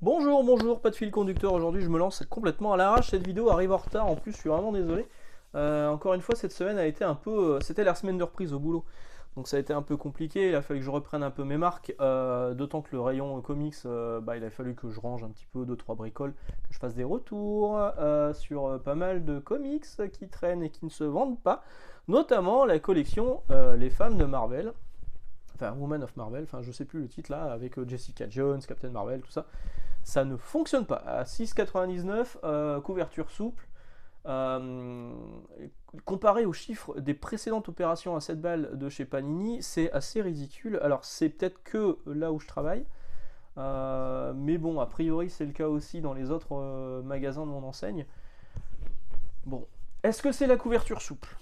Bonjour, bonjour, pas de fil conducteur aujourd'hui, je me lance complètement à l'arrache, cette vidéo arrive en retard, en plus je suis vraiment désolé. Encore une fois, cette semaine a été un peu... c'était la semaine de reprise au boulot, donc ça a été un peu compliqué, il a fallu que je reprenne un peu mes marques, d'autant que le rayon comics, il a fallu que je range un petit peu 2-3 bricoles, que je fasse des retours sur pas mal de comics qui traînent et qui ne se vendent pas, notamment la collection Les Femmes de Marvel. Enfin, Woman of Marvel, enfin je sais plus le titre là, avec Jessica Jones, Captain Marvel, tout ça. Ça ne fonctionne pas. À 6,99, couverture souple. Euh, Comparé aux chiffres des précédentes opérations à 7 balles de chez Panini, c'est assez ridicule. Alors c'est peut-être que là où je travaille, mais bon, a priori c'est le cas aussi dans les autres magasins de mon enseigne. Bon, est-ce que c'est la couverture souple?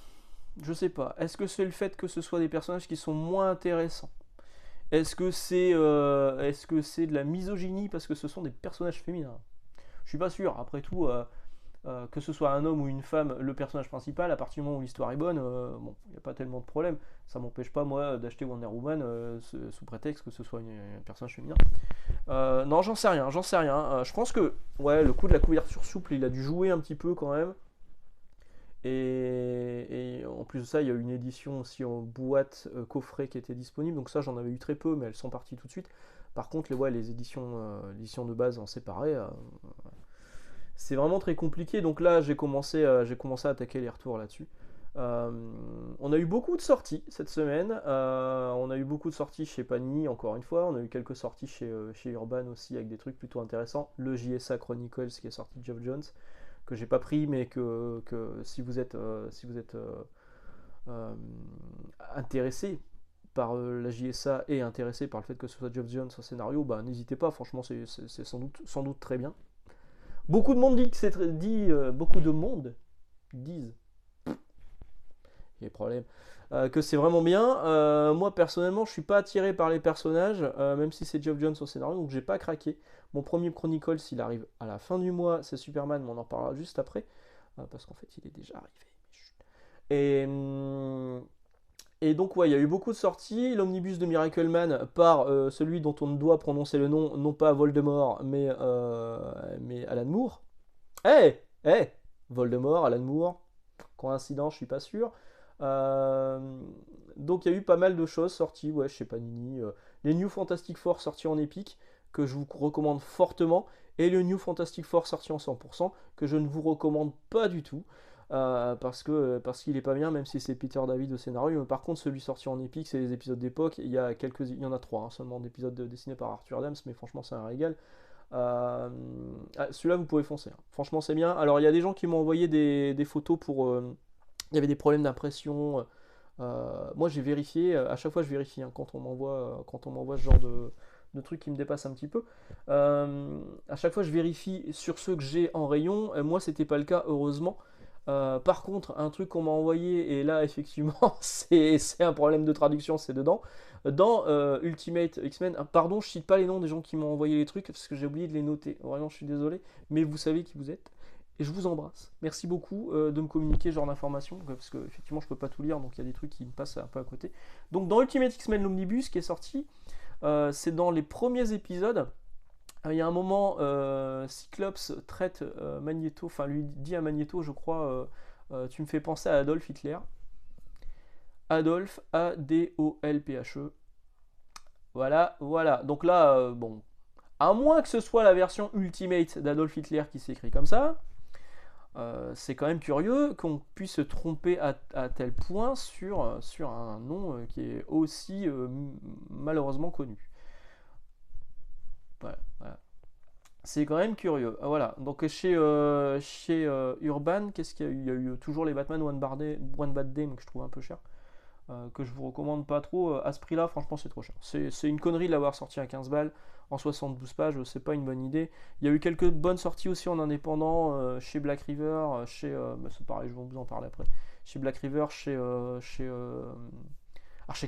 Je sais pas. Est-ce que c'est le fait que ce soit des personnages qui sont moins intéressants? Est-ce que c'est de la misogynie parce que ce sont des personnages féminins? Je suis pas sûr. Après tout, que ce soit un homme ou une femme, le personnage principal, à partir du moment où l'histoire est bonne, bon, il n'y a pas tellement de problème. Ça m'empêche pas, moi, d'acheter Wonder Woman sous prétexte que ce soit un personnage féminin. Non, j'en sais rien, j'en sais rien. Je pense que ouais, le coup de la couverture souple, il a dû jouer un petit peu quand même. Et en plus de ça, il y a une édition aussi en boîte coffret qui était disponible. Donc ça, j'en avais eu très peu, mais elles sont parties tout de suite. Par contre, les éditions de base en séparé, c'est vraiment très compliqué. Donc là, j'ai commencé à attaquer les retours là-dessus. Euh, on a eu beaucoup de sorties cette semaine. On a eu beaucoup de sorties chez Panini, encore une fois. On a eu quelques sorties chez Urban aussi avec des trucs plutôt intéressants. Le JSA Chronicles qui est sorti de Geoff Jones, que j'ai pas pris, mais que si vous êtes euh, intéressé par la JSA et intéressé par le fait que ce soit Geoff Jones au scénario, bah n'hésitez pas, franchement c'est sans doute très bien. Beaucoup de monde dit que beaucoup de monde disent, il y a des problèmes, que c'est vraiment bien. Moi personnellement, je suis pas attiré par les personnages, même si c'est Geoff Jones au scénario, donc j'ai pas craqué. Mon premier Chronicles, s'il arrive à la fin du mois, c'est Superman, mais on en reparlera juste après, parce qu'en fait, il est déjà arrivé. Et, et donc, ouais, il y a eu beaucoup de sorties. L'omnibus de Miracle Man par celui dont on ne doit prononcer le nom, non pas Voldemort, mais Alan Moore. Eh hey, hey, Voldemort, Alan Moore, coïncidence, je suis pas sûr. Euh, donc il y a eu pas mal de choses sorties, ouais, chez Panini. Les New Fantastic Four sortis en épique, que je vous recommande fortement, et le New Fantastic Four sorti en 100%, que je ne vous recommande pas du tout. Parce qu'il est pas bien, même si c'est Peter David au scénario. Par contre, celui sorti en épique, c'est les épisodes d'époque. Il y en a trois seulement d'épisodes dessinés par Arthur Adams, mais franchement, c'est un régal. Celui-là, vous pouvez foncer, hein. Franchement, c'est bien. Alors, il y a des gens qui m'ont envoyé des photos pour. Il y avait des problèmes d'impression. Moi, j'ai vérifié. À chaque fois, je vérifie, hein, quand on m'envoie ce genre de trucs qui me dépassent un petit peu. À chaque fois, je vérifie sur ceux que j'ai en rayon. Moi, c'était pas le cas, heureusement. Par contre, un truc qu'on m'a envoyé, et là, effectivement, c'est un problème de traduction, c'est dedans. Dans Ultimate X-Men, pardon, je cite pas les noms des gens qui m'ont envoyé les trucs parce que j'ai oublié de les noter. Vraiment, je suis désolé, mais vous savez qui vous êtes. Et je vous embrasse. Merci beaucoup de me communiquer ce genre d'informations, parce que effectivement je peux pas tout lire, donc il y a des trucs qui me passent un peu à côté. Donc dans Ultimate X-Men l'Omnibus qui est sorti, c'est dans les premiers épisodes. Il y a un moment, Cyclops traite Magneto, enfin lui dit à Magneto, je crois, tu me fais penser à Adolf Hitler. Adolf, A-D-O-L-P-H-E. Voilà, voilà. Donc là, bon, à moins que ce soit la version Ultimate d'Adolf Hitler qui s'écrit comme ça, c'est quand même curieux qu'on puisse se tromper à tel point sur un nom qui est aussi malheureusement connu. Voilà, voilà. C'est quand même curieux. Voilà. Donc chez Urban, qu'est-ce qu'il y a eu? Il y a eu toujours les Batman One Bad Day, mais que je trouve un peu cher. Que je vous recommande pas trop. À ce prix-là, franchement, c'est trop cher. C'est une connerie de l'avoir sorti à 15 balles en 72 pages, c'est pas une bonne idée. Il y a eu quelques bonnes sorties aussi en indépendant chez Black River, c'est pareil, je vais vous en parler après. Chez Black River, chez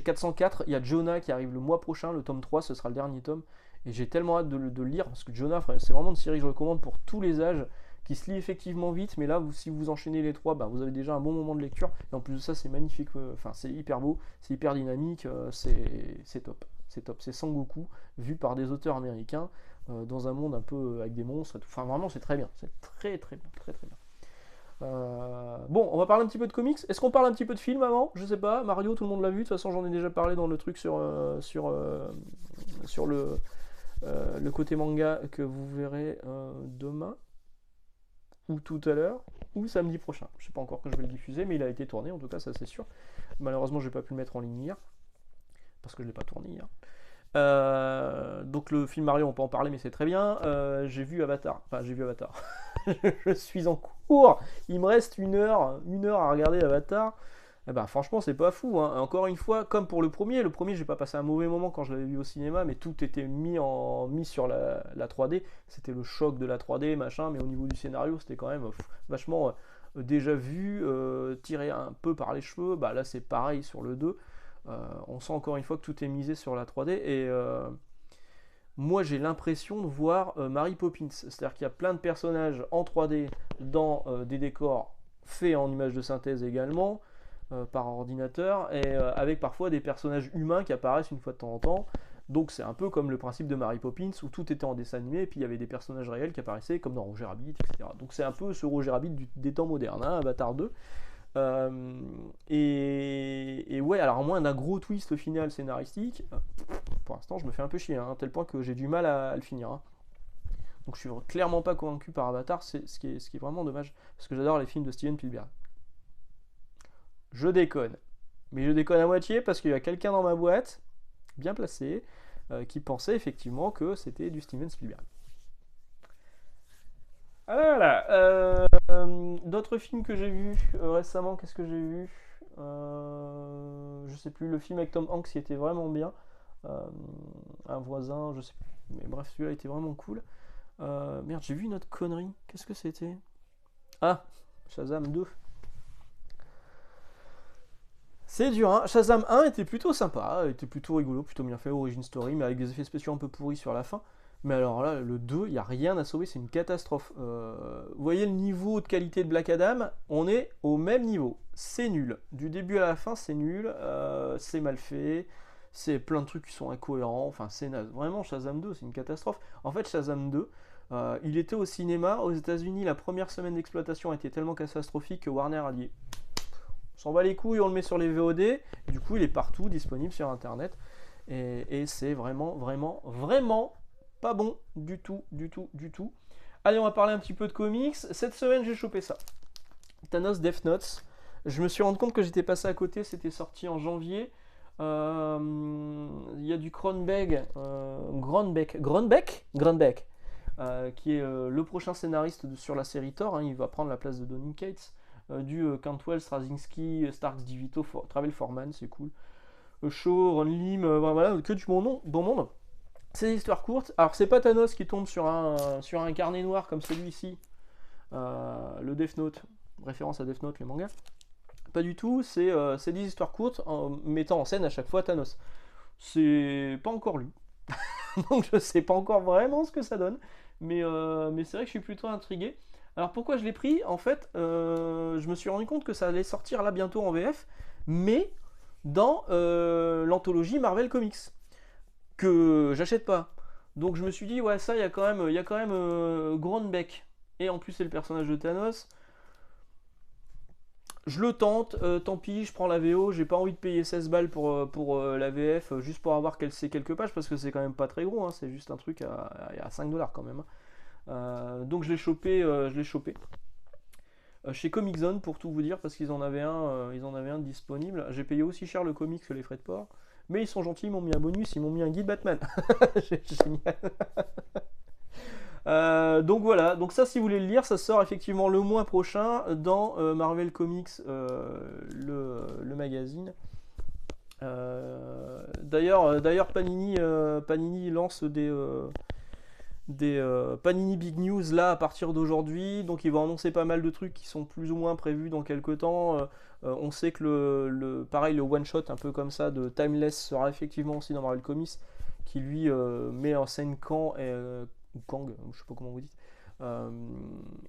404, il y a Jonah qui arrive le mois prochain, le tome 3, ce sera le dernier tome. Et j'ai tellement hâte de le lire parce que Jonah, c'est vraiment une série que je recommande pour tous les âges, qui se lit effectivement vite, mais là, si vous enchaînez les trois, bah, vous avez déjà un bon moment de lecture. Et en plus de ça, c'est magnifique, enfin, c'est hyper beau, c'est hyper dynamique, c'est top. C'est top. C'est Sangoku, vu par des auteurs américains. dans un monde un peu avec des monstres et tout. Enfin, vraiment, c'est très bien. C'est très très bien. Très très bien. Bon, on va parler un petit peu de comics. Est-ce qu'on parle un petit peu de films avant? Je sais pas. Mario, tout le monde l'a vu. De toute façon, j'en ai déjà parlé dans le truc sur le côté manga que vous verrez demain, ou tout à l'heure, ou samedi prochain. Je sais pas encore quand je vais le diffuser, mais il a été tourné, en tout cas, ça c'est sûr. Malheureusement, j'ai pas pu le mettre en ligne hier, parce que je l'ai pas tourné hier. Donc le film Mario, on peut en parler, mais c'est très bien. J'ai vu Avatar. Enfin, j'ai vu Avatar. Je suis en cours. Il me reste une heure à regarder Avatar. Eh ben, franchement, c'est pas fou, hein. Encore une fois, comme pour le premier, j'ai pas passé un mauvais moment quand je l'avais vu au cinéma, mais tout était mis sur la 3D. C'était le choc de la 3D, machin, mais au niveau du scénario, c'était quand même vachement déjà vu, tiré un peu par les cheveux. Bah là, c'est pareil sur le 2. On sent encore une fois que tout est misé sur la 3D, et moi j'ai l'impression de voir Mary Poppins, c'est-à-dire qu'il y a plein de personnages en 3D dans des décors faits en images de synthèse également, par ordinateur, et avec parfois des personnages humains qui apparaissent une fois de temps en temps. Donc c'est un peu comme le principe de Mary Poppins où tout était en dessin animé et puis il y avait des personnages réels qui apparaissaient comme dans Roger Rabbit, etc. Donc c'est un peu ce Roger Rabbit des temps modernes, hein, Avatar 2. Et ouais, alors à moins d'un gros twist final scénaristique, pour l'instant je me fais un peu chier, hein, à tel point que j'ai du mal à le finir, hein. Donc je suis clairement pas convaincu par Avatar, c'est ce qui est vraiment dommage, parce que j'adore les films de Steven Spielberg. Je déconne. Mais je déconne à moitié parce qu'il y a quelqu'un dans ma boîte, bien placé, qui pensait effectivement que c'était du Steven Spielberg. Ah voilà. D'autres films que j'ai vus récemment, qu'est-ce que j'ai vu? Je sais plus, le film avec Tom Hanks qui était vraiment bien. Euh, un voisin, je sais plus. Mais bref, celui-là était vraiment cool. Merde, j'ai vu une autre connerie. Qu'est-ce que c'était? Ah, Shazam 2. C'est dur, hein. Shazam 1 était plutôt sympa, était plutôt rigolo, plutôt bien fait, origin story, mais avec des effets spéciaux un peu pourris sur la fin. Mais alors là, le 2, il n'y a rien à sauver, c'est une catastrophe. Vous voyez le niveau de qualité de Black Adam? On est au même niveau. C'est nul. Du début à la fin, c'est nul, c'est mal fait, c'est plein de trucs qui sont incohérents, enfin c'est naze. Vraiment, Shazam 2, c'est une catastrophe. En fait, Shazam 2, il était au cinéma, aux États-Unis, la première semaine d'exploitation était tellement catastrophique que Warner a dit on s'en bat les couilles, on le met sur les VOD. Du coup, il est partout disponible sur internet. Et c'est vraiment, vraiment, vraiment pas bon du tout, du tout, du tout. Allez, on va parler un petit peu de comics. Cette semaine, j'ai chopé ça. Thanos Death Note. Je me suis rendu compte que j'étais passé à côté, c'était sorti en janvier. Il y a du Cronenberg, Grunbeck, qui est le prochain scénariste sur la série Thor, hein. Il va prendre la place de Donny Cates. Du Cantwell, Straczynski, Starks, Divito, Travel Foreman, c'est cool. Shaw, Ron Lim, voilà, que du bon monde. C'est des histoires courtes. Alors, c'est pas Thanos qui tombe sur un carnet noir comme celui-ci, le Death Note, référence à Death Note, les mangas. Pas du tout, c'est des histoires courtes en mettant en scène à chaque fois Thanos. C'est pas encore lu, donc je sais pas encore vraiment ce que ça donne, mais c'est vrai que je suis plutôt intrigué. Alors pourquoi je l'ai pris? En fait, je me suis rendu compte que ça allait sortir là bientôt en VF, mais dans l'anthologie Marvel Comics, que j'achète pas. Donc je me suis dit, ouais, ça, il y a quand même Grandbeck, et en plus c'est le personnage de Thanos. Je le tente, tant pis, je prends la VO, j'ai pas envie de payer 16 balles pour la VF, juste pour avoir ces quelques pages, parce que c'est quand même pas très gros, hein, c'est juste un truc à 5$ quand même, hein. Donc je l'ai chopé, chez Comic Zone pour tout vous dire parce qu'ils en avaient un disponible. J'ai payé aussi cher le comics que les frais de port, mais ils sont gentils, ils m'ont mis un bonus, ils m'ont mis un guide Batman. Génial. Donc voilà, donc ça si vous voulez le lire, ça sort effectivement le mois prochain dans Marvel Comics, le magazine. D'ailleurs Panini lance des Panini Big News là à partir d'aujourd'hui, donc ils vont annoncer pas mal de trucs qui sont plus ou moins prévus dans quelques temps. On sait que pareil, le one shot un peu comme ça de Timeless sera effectivement aussi dans Marvel Comics, qui lui met en scène Kang, ou Kang, je sais pas comment vous dites,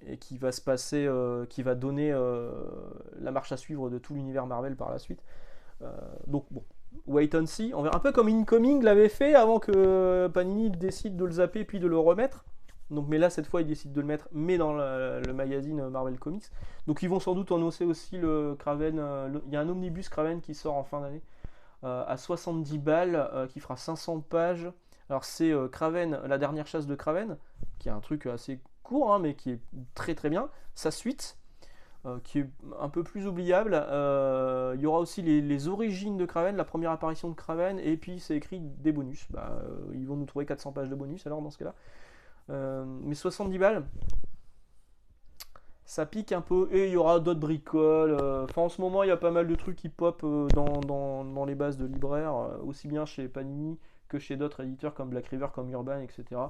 et qui va se passer, qui va donner la marche à suivre de tout l'univers Marvel par la suite. Donc bon, wait and see. On verra un peu comme Incoming l'avait fait avant que Panini décide de le zapper puis de le remettre. Donc, mais là, cette fois, ils décident de le mettre, mais dans le magazine Marvel Comics. Donc, ils vont sans doute annoncer aussi le Kraven. Il y a un omnibus Kraven qui sort en fin d'année à 70 balles, qui fera 500 pages. Alors, c'est Kraven, la dernière chasse de Kraven, qui est un truc assez court, hein, mais qui est très très bien. Sa suite, qui est un peu plus oubliable. Il y aura aussi les origines de Kraven, la première apparition de Kraven, et puis c'est écrit des bonus. Ils vont nous trouver 400 pages de bonus alors dans ce cas-là. Mais 70 balles, ça pique un peu, et il y aura d'autres bricoles. Enfin, en ce moment, il y a pas mal de trucs qui pop dans les bases de libraires, aussi bien chez Panini que chez d'autres éditeurs comme Black River, comme Urban, etc.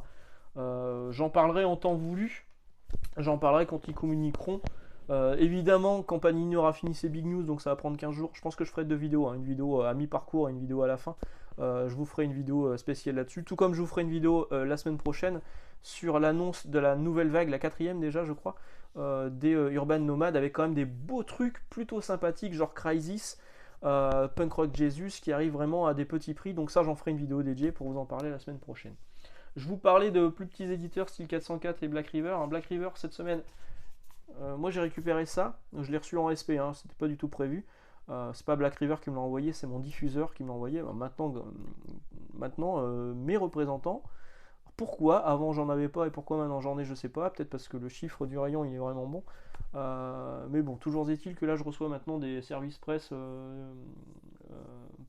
J'en parlerai en temps voulu, j'en parlerai quand ils communiqueront. Évidemment, quand Panini aura fini ses big news, donc ça va prendre 15 jours, je pense que je ferai deux vidéos, hein, une vidéo à mi-parcours et une vidéo à la fin. Je vous ferai une vidéo spéciale là-dessus, tout comme je vous ferai une vidéo la semaine prochaine sur l'annonce de la nouvelle vague, la 4e déjà je crois, des Urban Nomades, avec quand même des beaux trucs plutôt sympathiques, genre Crisis, Punk Rock Jesus, qui arrive vraiment à des petits prix, donc ça j'en ferai une vidéo dédiée pour vous en parler la semaine prochaine. Je vous parlais de plus petits éditeurs style 404 et Black River. Black River cette semaine, moi j'ai récupéré ça, je l'ai reçu en SP, hein, c'était pas du tout prévu. C'est pas Black River qui me l'a envoyé, c'est mon diffuseur qui me l'a envoyé. Maintenant, mes représentants, pourquoi avant j'en avais pas et pourquoi maintenant j'en ai, je sais pas. Peut-être parce que le chiffre du rayon il est vraiment bon. Mais bon, toujours est-il que là je reçois maintenant des services presse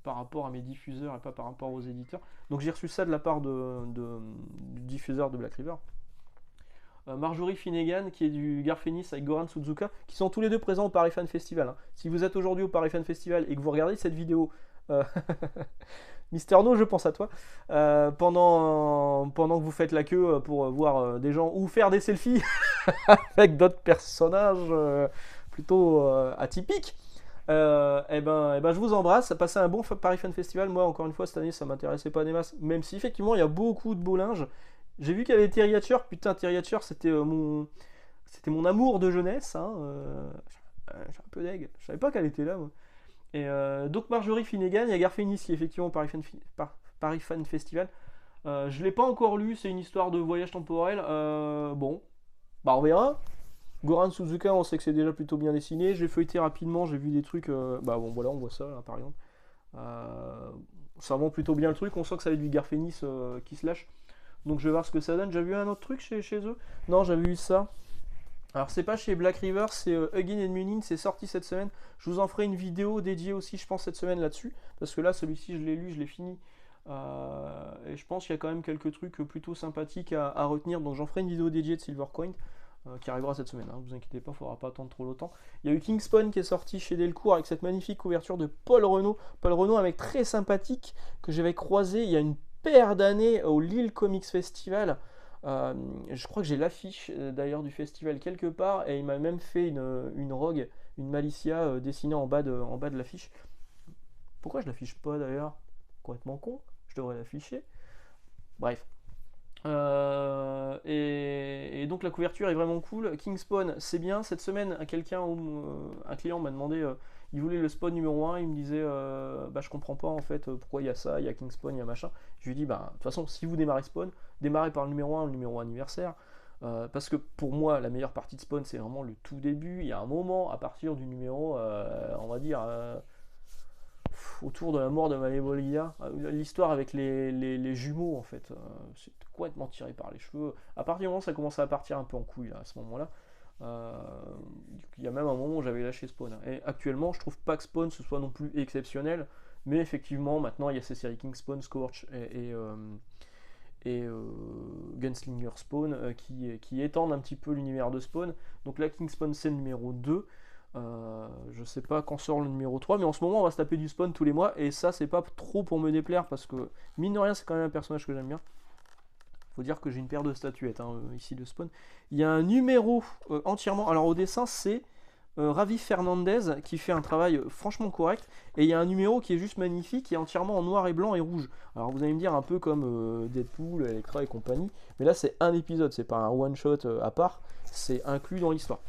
par rapport à mes diffuseurs et pas par rapport aux éditeurs. Donc j'ai reçu ça de la part du diffuseur de Black River. Marjorie Finnegan qui est du Garfénis avec Goran Suzuka, qui sont tous les deux présents au Paris Fan Festival. Si vous êtes aujourd'hui au Paris Fan Festival et que vous regardez cette vidéo, Mister No, je pense à toi, pendant que vous faites la queue pour voir des gens ou faire des selfies avec d'autres personnages plutôt atypiques, je vous embrasse. Passez un bon Paris Fan Festival. Moi, encore une fois, cette année, ça m'intéressait pas des masses, même si effectivement, il y a beaucoup de beau linge. J'ai vu qu'il y avait Terry Hatcher. Putain, Terry Hatcher, c'était mon amour de jeunesse. Hein, je suis un peu deg. Je savais pas qu'elle était là. Moi. Et donc Marjorie Finnegan, il y a Garfénis qui est effectivement Paris Fan Festival. Je l'ai pas encore lu. C'est une histoire de voyage temporel. Bon, on verra. Goran Suzuka, on sait que c'est déjà plutôt bien dessiné. J'ai feuilleté rapidement. J'ai vu des trucs. Bon, voilà, on voit ça là, par exemple. Ça vend plutôt bien le truc. On sent que ça va être du Garfénis qui se lâche. Donc je vais voir ce que ça donne. J'avais vu un autre truc chez eux. Non, j'avais eu ça. Alors c'est pas chez Black River, c'est Huggin and Munin, c'est sorti cette semaine. Je vous en ferai une vidéo dédiée aussi, je pense, cette semaine là-dessus. Parce que là, celui-ci, je l'ai lu, je l'ai fini. Et je pense qu'il y a quand même quelques trucs plutôt sympathiques à retenir. Donc j'en ferai une vidéo dédiée de Silvercoin qui arrivera cette semaine. Hein. Vous inquiétez pas, il ne faudra pas attendre trop longtemps. Il y a eu Kingspawn qui est sorti chez Delcourt avec cette magnifique couverture de Paul Renaud. Paul Renaud, un mec très sympathique que j'avais croisé il y a une paire d'années au Lille Comics Festival. Je crois que j'ai l'affiche d'ailleurs du festival quelque part, et il m'a même fait une rogue, une Malicia dessinée en bas de l'affiche. Pourquoi je l'affiche pas d'ailleurs? Complètement con, je devrais l'afficher. Bref. Et donc la couverture est vraiment cool. Kingspawn, c'est bien. Cette semaine, un client m'a demandé, il voulait le spawn numéro 1, il me disait je comprends pas en fait pourquoi il y a ça, il y a Kingspawn, il y a machin. Je lui dis de toute façon, si vous démarrez Spawn, démarrez par le numéro 1, le numéro anniversaire. Parce que pour moi, la meilleure partie de Spawn, c'est vraiment le tout début. Il y a un moment, à partir du numéro, on va dire, autour de la mort de Malévolia, l'histoire avec les jumeaux, en fait, c'est complètement tiré par les cheveux. À partir du moment où ça commençait à partir un peu en couille, là, à ce moment-là, il y a même un moment où j'avais lâché Spawn. Et actuellement, je trouve pas que Spawn ce soit non plus exceptionnel, mais effectivement, maintenant, il y a ces séries Kingspawn, Scorch et Gunslinger Spawn qui étendent un petit peu l'univers de Spawn. Donc là, Kingspawn, c'est le numéro 2. Je sais pas quand sort le numéro 3, mais en ce moment on va se taper du Spawn tous les mois, et ça c'est pas trop pour me déplaire, parce que mine de rien c'est quand même un personnage que j'aime bien. Faut dire que j'ai une paire de statuettes ici de Spawn. Il y a un numéro entièrement, alors au dessin c'est Ravi Fernandez qui fait un travail franchement correct, et il y a un numéro qui est juste magnifique, qui est entièrement en noir et blanc et rouge. Alors vous allez me dire un peu comme Deadpool, Elektra et compagnie, mais là c'est un épisode, c'est pas un one shot à part, c'est inclus dans l'histoire.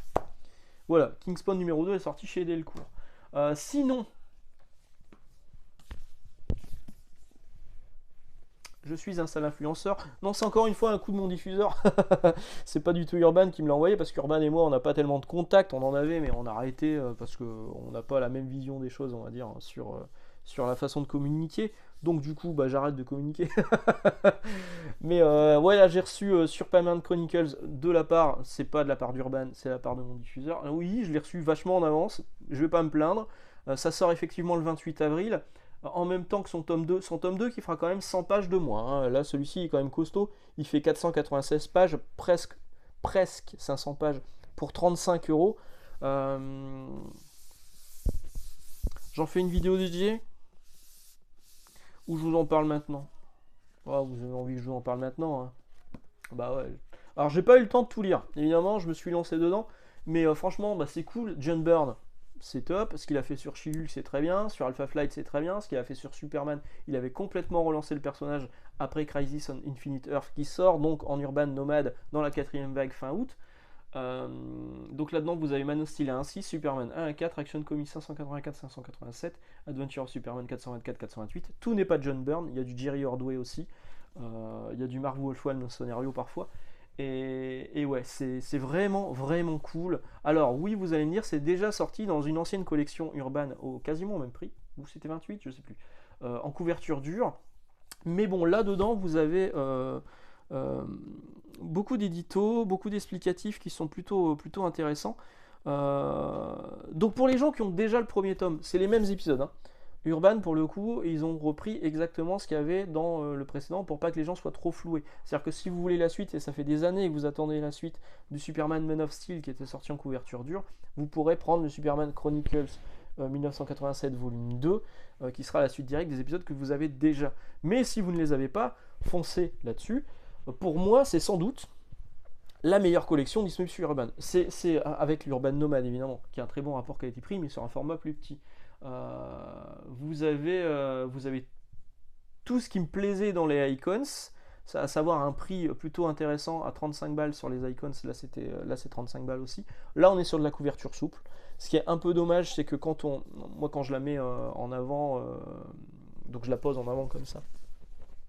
Voilà, Kingspawn numéro 2 est sorti chez Delcourt. Sinon, Je suis un sale influenceur. Non, c'est encore une fois un coup de mon diffuseur. C'est pas du tout Urban qui me l'a envoyé parce qu'Urban et moi, on n'a pas tellement de contact. On en avait, mais on a arrêté parce qu'on n'a pas la même vision des choses, on va dire, sur la façon de communiquer. Donc, du coup, bah, j'arrête de communiquer. Mais ouais, là, j'ai reçu Superman Chronicles de la part, c'est pas de la part d'Urban, c'est de la part de mon diffuseur. Oui, je l'ai reçu vachement en avance. Je vais pas me plaindre. Ça sort effectivement le 28 avril en même temps que son tome 2 qui fera quand même 100 pages de moins. Hein. Là, celui-ci est quand même costaud. Il fait 496 pages, presque 500 pages pour 35 euros. J'en fais une vidéo dédiée ou je vous en parle maintenant. Oh, vous avez envie que je vous en parle maintenant, hein. Bah ouais. Alors, j'ai pas eu le temps de tout lire. Évidemment, je me suis lancé dedans. Mais franchement, bah, c'est cool. John Byrne, c'est top. Ce qu'il a fait sur She-Hulk, c'est très bien. Sur Alpha Flight, c'est très bien. Ce qu'il a fait sur Superman, il avait complètement relancé le personnage après Crisis on Infinite Earth qui sort donc en Urban Nomade dans la 4ème vague fin août. Donc là-dedans, vous avez Man of Steel 1-6, Superman 1-4, Action Comics 584-587, Adventure of Superman 424-428. Tout n'est pas John Byrne, il y a du Jerry Ordway aussi. Il y a du Mark Wolfman au scénario parfois. Et ouais, c'est vraiment, vraiment cool. Alors oui, vous allez me dire, c'est déjà sorti dans une ancienne collection Urban au quasiment au même prix, ou c'était 28, je sais plus, en couverture dure. Mais bon, là-dedans, vous avez euh, beaucoup d'éditos, beaucoup d'explicatifs qui sont plutôt intéressants. Donc pour les gens qui ont déjà le premier tome, c'est les mêmes épisodes, hein. Urban, pour le coup, ils ont repris exactement ce qu'il y avait dans le précédent pour pas que les gens soient trop floués. C'est-à-dire que si vous voulez la suite, et ça fait des années que vous attendez la suite du Superman Man of Steel qui était sorti en couverture dure, vous pourrez prendre le Superman Chronicles 1987 volume 2, qui sera la suite directe des épisodes que vous avez déjà. Mais si vous ne les avez pas, foncez là-dessus. Pour moi, c'est sans doute la meilleure collection disponible sur Urban. C'est avec l'Urban Nomad, évidemment, qui a un très bon rapport qualité-prix, mais sur un format plus petit. Vous avez tout ce qui me plaisait dans les icons, à savoir un prix plutôt intéressant à 35 balles sur les icons. Là c'est 35 balles aussi. Là on est sur de la couverture souple. Ce qui est un peu dommage, c'est que quand je la mets en avant, donc je la pose en avant comme ça,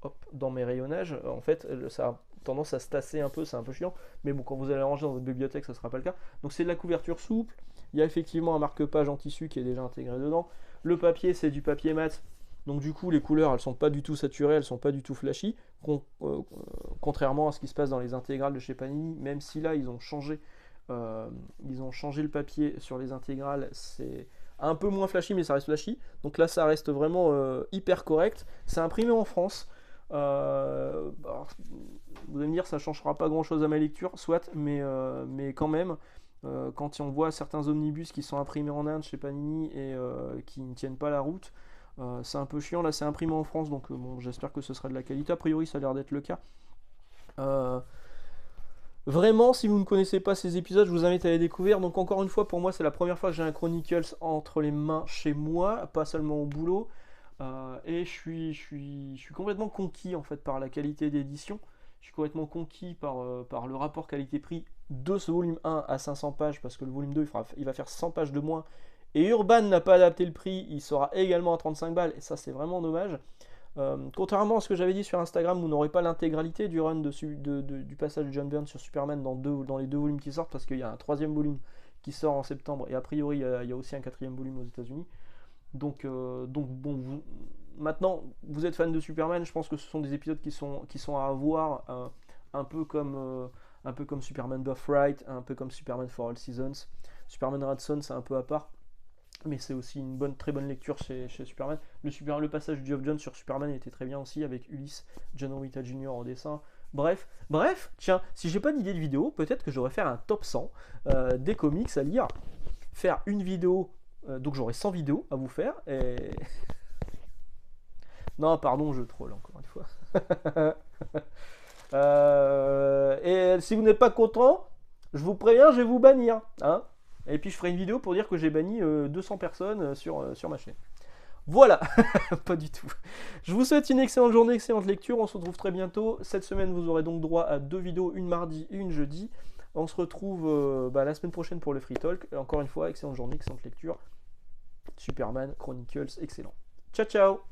hop, dans mes rayonnages, en fait ça a tendance à se tasser un peu, c'est un peu chiant, mais bon, quand vous allez ranger dans votre bibliothèque, ça ne sera pas le cas. Donc c'est de la couverture souple, il y a effectivement un marque-page en tissu qui est déjà intégré dedans. Le papier, c'est du papier mat, donc du coup les couleurs, elles sont pas du tout saturées, elles sont pas du tout flashy, contrairement à ce qui se passe dans les intégrales de chez Panini, même si là ils ont changé le papier sur les intégrales, c'est un peu moins flashy, mais ça reste flashy. Donc là, ça reste vraiment hyper correct. C'est imprimé en France. Alors, vous allez me dire, ça ne changera pas grand chose à ma lecture, soit, mais quand même, quand on voit certains omnibus qui sont imprimés en Inde chez Panini et qui ne tiennent pas la route, c'est un peu chiant. Là, c'est imprimé en France, donc bon, j'espère que ce sera de la qualité. A priori, ça a l'air d'être le cas. Vraiment, si vous ne connaissez pas ces épisodes, je vous invite à les découvrir. Donc encore une fois, pour moi, c'est la première fois que j'ai un Chronicles entre les mains chez moi, pas seulement au boulot. Et je suis complètement conquis en fait par la qualité d'édition. Je suis complètement conquis par le rapport qualité-prix de ce volume 1 à 500 pages, parce que le volume 2, il va faire 100 pages de moins. Et Urban n'a pas adapté le prix, il sera également à 35 balles, et ça c'est vraiment dommage. Contrairement à ce que j'avais dit sur Instagram, vous n'aurez pas l'intégralité du run du passage de John Byrne sur Superman dans les deux volumes qui sortent, parce qu'il y a un troisième volume qui sort en septembre, et a priori il y a aussi un quatrième volume aux États-Unis. Donc bon, maintenant, vous êtes fan de Superman, je pense que ce sont des épisodes qui sont à avoir, un peu comme Superman Birthright, un peu comme Superman for All Seasons. Superman Red Son, c'est un peu à part, mais c'est aussi une très bonne lecture chez Superman. Le passage du Geoff Johns sur Superman était très bien aussi, avec Ulysse, John Romita Jr. en dessin. Bref, tiens, si j'ai pas d'idée de vidéo, peut-être que j'aurais faire un top 100 des comics à lire, faire une vidéo, donc j'aurai 100 vidéos à vous faire, et... Non, pardon, je troll encore une fois. Et si vous n'êtes pas content, je vous préviens, je vais vous bannir, hein. Et puis je ferai une vidéo pour dire que j'ai banni 200 personnes sur ma chaîne. Voilà, pas du tout. Je vous souhaite une excellente journée, excellente lecture. On se retrouve très bientôt. Cette semaine, vous aurez donc droit à 2 vidéos, une mardi et une jeudi. On se retrouve la semaine prochaine pour le Free Talk. Encore une fois, excellente journée, excellente lecture. Superman Chronicles, excellent. Ciao, ciao!